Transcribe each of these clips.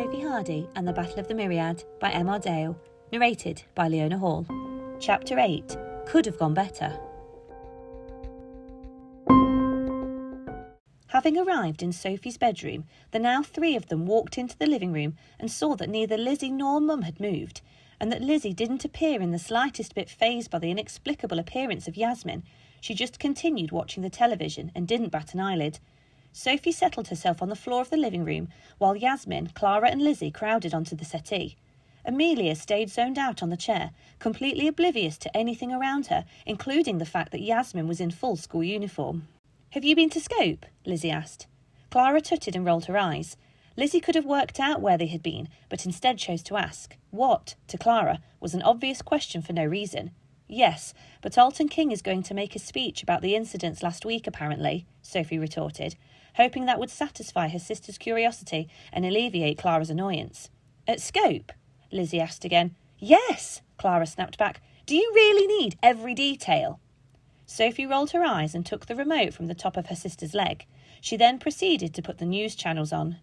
Sophie Hardy and the Battle of the Myriad by M.R. Dale, narrated by Leona Hall. Chapter 8, Could Have Gone Better. Having arrived in Sophie's bedroom, the now three of them walked into the living room and saw that neither Lizzie nor Mum had moved, and that Lizzie didn't appear in the slightest bit fazed by the inexplicable appearance of Yasmin. She just continued watching the television and didn't bat an eyelid. Sophie settled herself on the floor of the living room, while Yasmin, Clara and Lizzie crowded onto the settee. Amelia stayed zoned out on the chair, completely oblivious to anything around her, including the fact that Yasmin was in full school uniform. "Have you been to Scope?" Lizzie asked. Clara tutted and rolled her eyes. Lizzie could have worked out where they had been, but instead chose to ask. What, to Clara, was an obvious question for no reason. "Yes, but Alton King is going to make a speech about the incidents last week, apparently," Sophie retorted, hoping that would satisfy her sister's curiosity and alleviate Clara's annoyance. "At Scope?" Lizzie asked again. "Yes," Clara snapped back. "Do you really need every detail?" Sophie rolled her eyes and took the remote from the top of her sister's leg. She then proceeded to put the news channels on.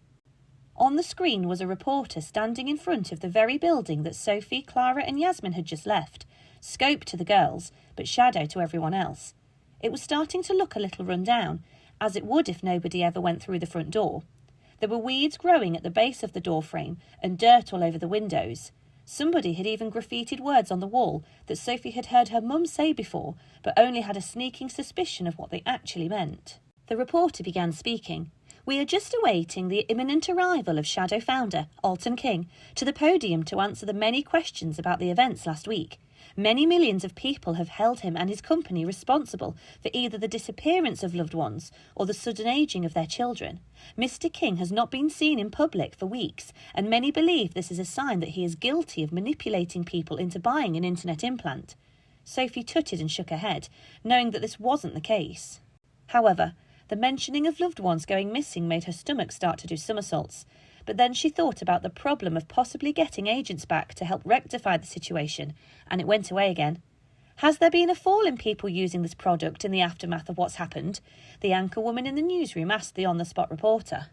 On the screen was a reporter standing in front of the very building that Sophie, Clara and Yasmin had just left. Scope to the girls, but shadow to everyone else. It was starting to look a little run down, as it would if nobody ever went through the front door. There were weeds growing at the base of the door frame and dirt all over the windows. Somebody had even graffitied words on the wall that Sophie had heard her mum say before, but only had a sneaking suspicion of what they actually meant. The reporter began speaking. "We are just awaiting the imminent arrival of Shadow founder, Alton King, to the podium to answer the many questions about the events last week. Many millions of people have held him and his company responsible for either the disappearance of loved ones or the sudden ageing of their children. Mr. King has not been seen in public for weeks, and many believe this is a sign that he is guilty of manipulating people into buying an internet implant." Sophie tutted and shook her head, knowing that this wasn't the case. However, the mentioning of loved ones going missing made her stomach start to do somersaults. But then she thought about the problem of possibly getting agents back to help rectify the situation, and it went away again. "Has there been a fall in people using this product in the aftermath of what's happened?" the anchor woman in the newsroom asked the on-the-spot reporter.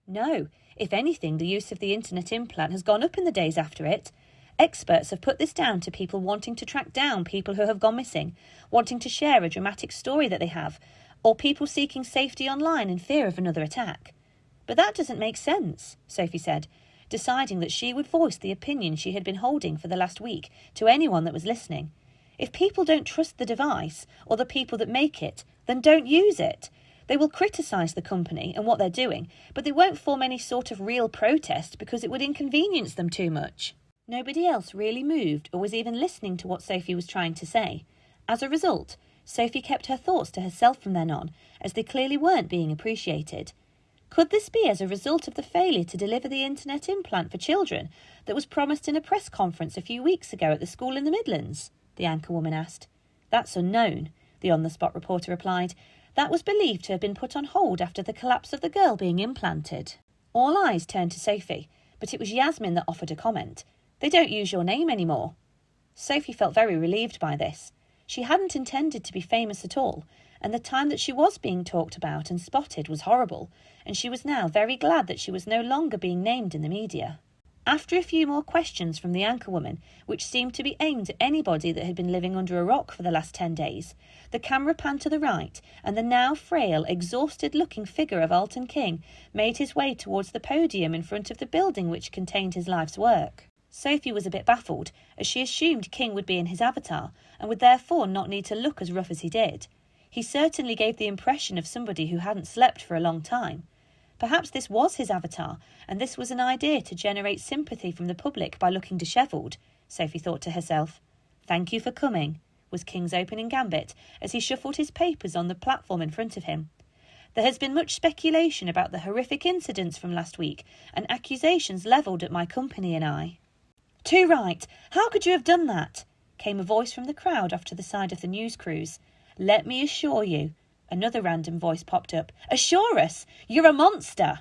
"No. If anything, the use of the internet implant has gone up in the days after it. Experts have put this down to people wanting to track down people who have gone missing, wanting to share a dramatic story that they have, or people seeking safety online in fear of another attack." "But that doesn't make sense," Sophie said, deciding that she would voice the opinion she had been holding for the last week to anyone that was listening. If people don't trust the device or the people that make it, then don't use it. They will criticise the company and what they're doing, but they won't form any sort of real protest because it would inconvenience them too much. Nobody else really moved or was even listening to what Sophie was trying to say. As a result, Sophie kept her thoughts to herself from then on, as they clearly weren't being appreciated. Could this be as a result of the failure to deliver the internet implant for children that was promised in a press conference a few weeks ago at the school in the Midlands? The anchorwoman asked. "That's unknown," the on-the-spot reporter replied. "That was believed to have been put on hold after the collapse of the girl being implanted." All eyes turned to Sophie, but it was Yasmin that offered a comment. "They don't use your name anymore." Sophie felt very relieved by this. She hadn't intended to be famous at all, and the time that she was being talked about and spotted was horrible, and she was now very glad that she was no longer being named in the media. After a few more questions from the anchorwoman, which seemed to be aimed at anybody that had been living under a rock for the last 10 days, the camera panned to the right, and the now frail, exhausted-looking figure of Alton King made his way towards the podium in front of the building which contained his life's work. Sophie was a bit baffled, as she assumed King would be in his avatar, and would therefore not need to look as rough as he did. He certainly gave the impression of somebody who hadn't slept for a long time. Perhaps this was his avatar, and this was an idea to generate sympathy from the public by looking dishevelled, Sophie thought to herself. "Thank you for coming," was King's opening gambit as he shuffled his papers on the platform in front of him. "There has been much speculation about the horrific incidents from last week and accusations levelled at my company and I." "Too right! How could you have done that?" came a voice from the crowd off to the side of the news crews. "Let me assure you," another random voice popped up. "Assure us! You're a monster!"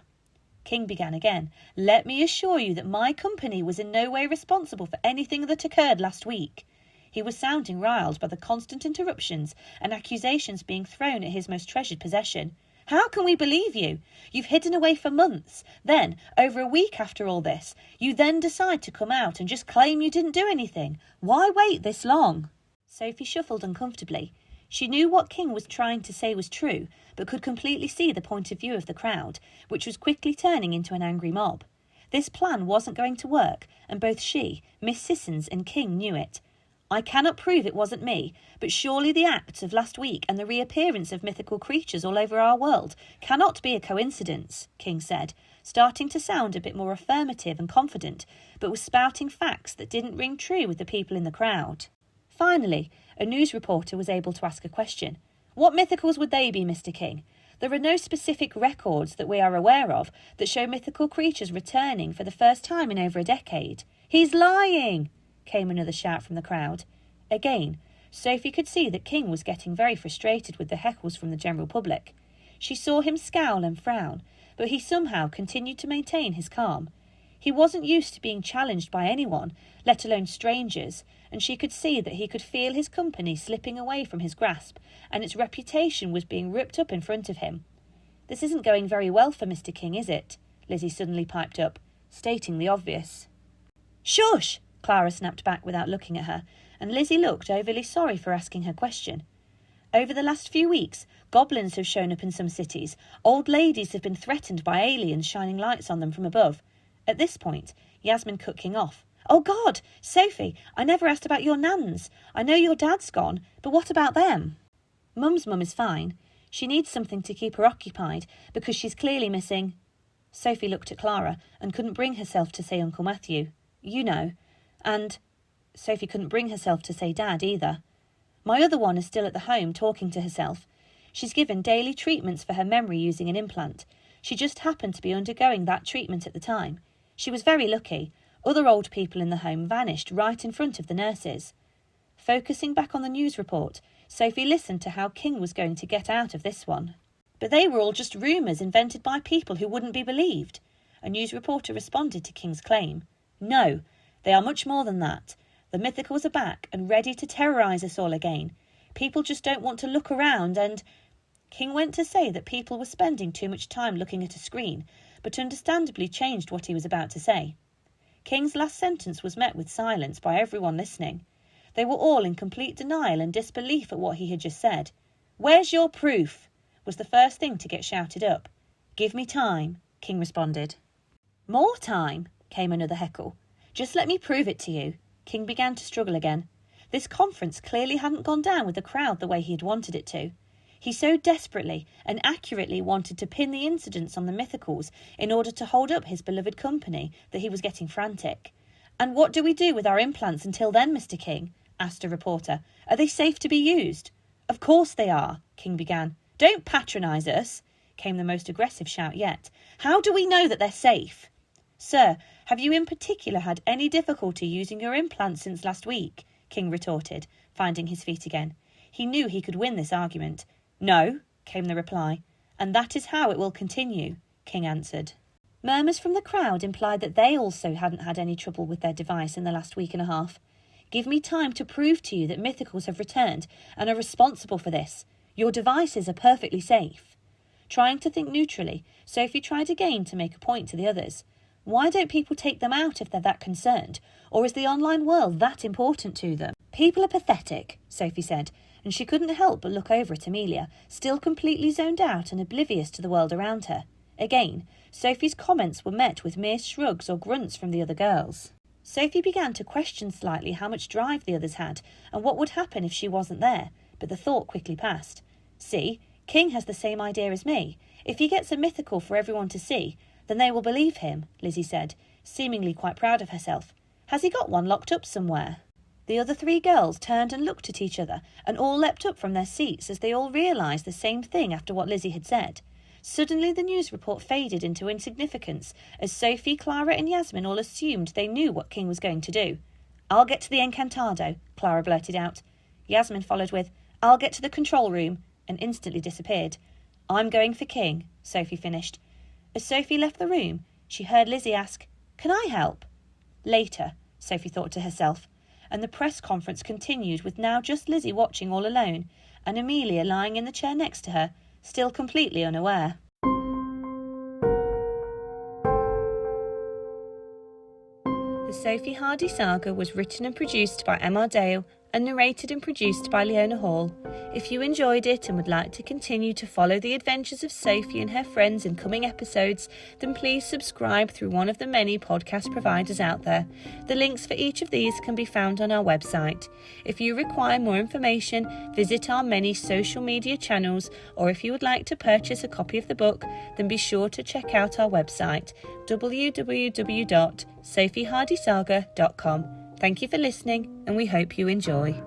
King began again. "Let me assure you that my company was in no way responsible for anything that occurred last week." He was sounding riled by the constant interruptions and accusations being thrown at his most treasured possession. How can we believe you? You've hidden away for months. Then, over a week after all this, you then decide to come out and just claim you didn't do anything. Why wait this long?" Sophie shuffled uncomfortably. She knew what King was trying to say was true, but could completely see the point of view of the crowd, which was quickly turning into an angry mob. This plan wasn't going to work, and both she, Miss Sissons, and King knew it. "I cannot prove it wasn't me, but surely the acts of last week and the reappearance of mythical creatures all over our world cannot be a coincidence," King said, starting to sound a bit more affirmative and confident, but was spouting facts that didn't ring true with the people in the crowd. Finally, a news reporter was able to ask a question. "What mythicals would they be, Mr. King? There are no specific records that we are aware of that show mythical creatures returning for the first time in over a decade." "He's lying!" came another shout from the crowd. Again, Sophie could see that King was getting very frustrated with the heckles from the general public. She saw him scowl and frown, but he somehow continued to maintain his calm. He wasn't used to being challenged by anyone, let alone strangers, and she could see that he could feel his company slipping away from his grasp, and its reputation was being ripped up in front of him. "This isn't going very well for Mr. King, is it?" Lizzie suddenly piped up, stating the obvious. "Shush!" Clara snapped back without looking at her, and Lizzie looked overly sorry for asking her question. Over the last few weeks, goblins have shown up in some cities. Old ladies have been threatened by aliens shining lights on them from above. At this point, Yasmin cut King off. "Oh God, Sophie, I never asked about your nans. I know your dad's gone, but what about them?" "Mum's mum is fine. She needs something to keep her occupied because she's clearly missing." Sophie looked at Clara and couldn't bring herself to say Uncle Matthew. "You know." And Sophie couldn't bring herself to say Dad either. "My other one is still at the home talking to herself. She's given daily treatments for her memory using an implant. She just happened to be undergoing that treatment at the time. She was very lucky. Other old people in the home vanished right in front of the nurses." Focusing back on the news report, Sophie listened to how King was going to get out of this one. "But they were all just rumours invented by people who wouldn't be believed." A news reporter responded to King's claim. "No, they are much more than that. The mythicals are back and ready to terrorise us all again. People just don't want to look around and—" King went to say that people were spending too much time looking at a screen, but understandably changed what he was about to say. King's last sentence was met with silence by everyone listening. They were all in complete denial and disbelief at what he had just said. "Where's your proof?" was the first thing to get shouted up. "Give me time," King responded. "More time," came another heckle. "Just let me prove it to you." King began to struggle again. This conference clearly hadn't gone down with the crowd the way he had wanted it to. He so desperately and accurately wanted to pin the incidents on the mythicals in order to hold up his beloved company that he was getting frantic. "And what do we do with our implants until then, Mr. King?" asked a reporter. "Are they safe to be used?" "Of course they are," King began. "Don't patronise us," came the most aggressive shout yet. "How do we know that they're safe?" "Sir, have you in particular had any difficulty using your implants since last week?" King retorted, finding his feet again. He knew he could win this argument. "No," came the reply. "And that is how it will continue," King answered. Murmurs from the crowd implied that they also hadn't had any trouble with their device in the last week and a half. "Give me time to prove to you that mythicals have returned and are responsible for this. Your devices are perfectly safe." Trying to think neutrally, Sophie tried again to make a point to the others. Why don't people take them out if they're that concerned? Or is the online world that important to them? "People are pathetic," Sophie said, and she couldn't help but look over at Amelia, still completely zoned out and oblivious to the world around her. Again, Sophie's comments were met with mere shrugs or grunts from the other girls. Sophie began to question slightly how much drive the others had and what would happen if she wasn't there, but the thought quickly passed. "See, King has the same idea as me. If he gets a mythical for everyone to see, then they will believe him," Lizzie said, seemingly quite proud of herself. "Has he got one locked up somewhere?" The other three girls turned and looked at each other and all leapt up from their seats as they all realised the same thing after what Lizzie had said. Suddenly the news report faded into insignificance as Sophie, Clara and Yasmin all assumed they knew what King was going to do. "I'll get to the Encantado," Clara blurted out. Yasmin followed with, "I'll get to the control room," and instantly disappeared. "I'm going for King," Sophie finished. As Sophie left the room, she heard Lizzie ask, "Can I help?" Later, Sophie thought to herself, and the press conference continued with now just Lizzie watching all alone, and Amelia lying in the chair next to her, still completely unaware. The Sophie Hardy saga was written and produced by M.R. Dale and narrated and produced by Leona Hall. If you enjoyed it and would like to continue to follow the adventures of Sophie and her friends in coming episodes, then please subscribe through one of the many podcast providers out there. The links for each of these can be found on our website. If you require more information, visit our many social media channels, or if you would like to purchase a copy of the book, then be sure to check out our website, www.sophiehardysaga.com. Thank you for listening, and we hope you enjoy.